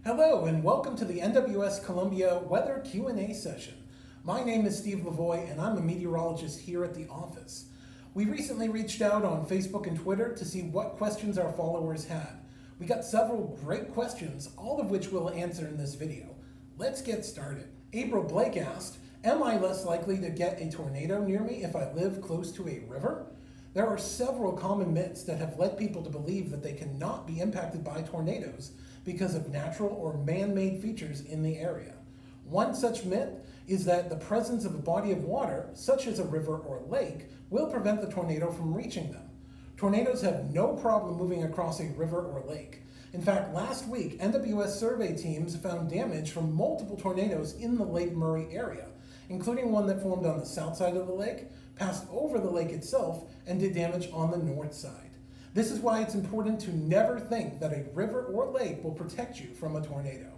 Hello and welcome to the NWS Columbia Weather Q&A session. My name is Steve Lavoie and I'm a meteorologist here at the office. We recently reached out on Facebook and Twitter to see what questions our followers had. We got several great questions, all of which we'll answer in this video. Let's get started. April Blake asked, am I less likely to get a tornado near me if I live close to a river? There are several common myths that have led people to believe that they cannot be impacted by tornadoes because of natural or man-made features in the area. One such myth is that the presence of a body of water, such as a river or lake, will prevent the tornado from reaching them. Tornadoes have no problem moving across a river or lake. In fact, last week, NWS survey teams found damage from multiple tornadoes in the Lake Murray area, including one that formed on the south side of the lake, passed over the lake itself, and did damage on the north side. This is why it's important to never think that a river or lake will protect you from a tornado.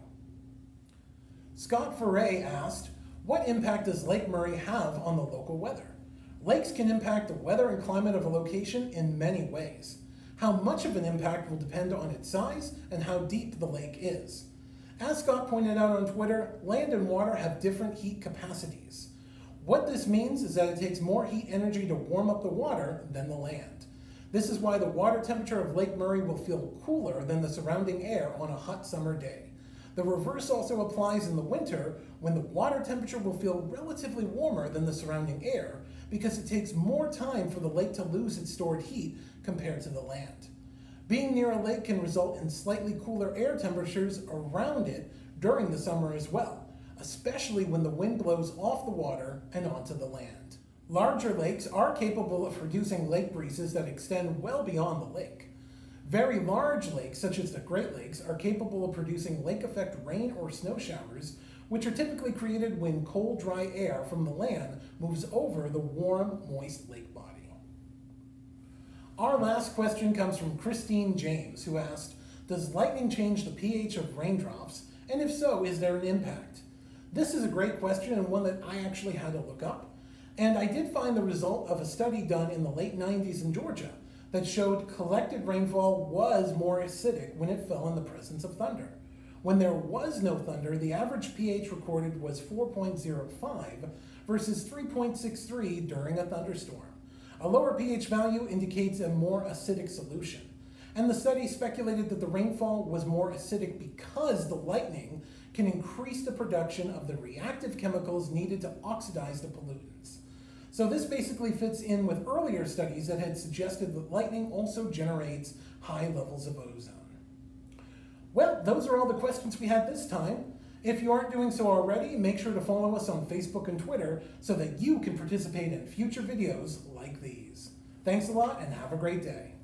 Scott Foray asked, what impact does Lake Murray have on the local weather? Lakes can impact the weather and climate of a location in many ways. How much of an impact will depend on its size and how deep the lake is. As Scott pointed out on Twitter, land and water have different heat capacities. What this means is that it takes more heat energy to warm up the water than the land. This is why the water temperature of Lake Murray will feel cooler than the surrounding air on a hot summer day. The reverse also applies in the winter, when the water temperature will feel relatively warmer than the surrounding air because it takes more time for the lake to lose its stored heat compared to the land. Being near a lake can result in slightly cooler air temperatures around it during the summer as well, especially when the wind blows off the water and onto the land. Larger lakes are capable of producing lake breezes that extend well beyond the lake. Very large lakes, such as the Great Lakes, are capable of producing lake effect rain or snow showers, which are typically created when cold, dry air from the land moves over the warm, moist lake body. Our last question comes from Christine James, who asked, does lightning change the pH of raindrops, and if so, is there an impact? This is a great question and one that I actually had to look up. And I did find the result of a study done in the late 90s in Georgia that showed collected rainfall was more acidic when it fell in the presence of thunder. When there was no thunder, the average pH recorded was 4.05 versus 3.63 during a thunderstorm. A lower pH value indicates a more acidic solution. And the study speculated that the rainfall was more acidic because the lightning can increase the production of the reactive chemicals needed to oxidize the pollutants. So this basically fits in with earlier studies that had suggested that lightning also generates high levels of ozone. Well, those are all the questions we had this time. If you aren't doing so already, make sure to follow us on Facebook and Twitter so that you can participate in future videos like these. Thanks a lot and have a great day.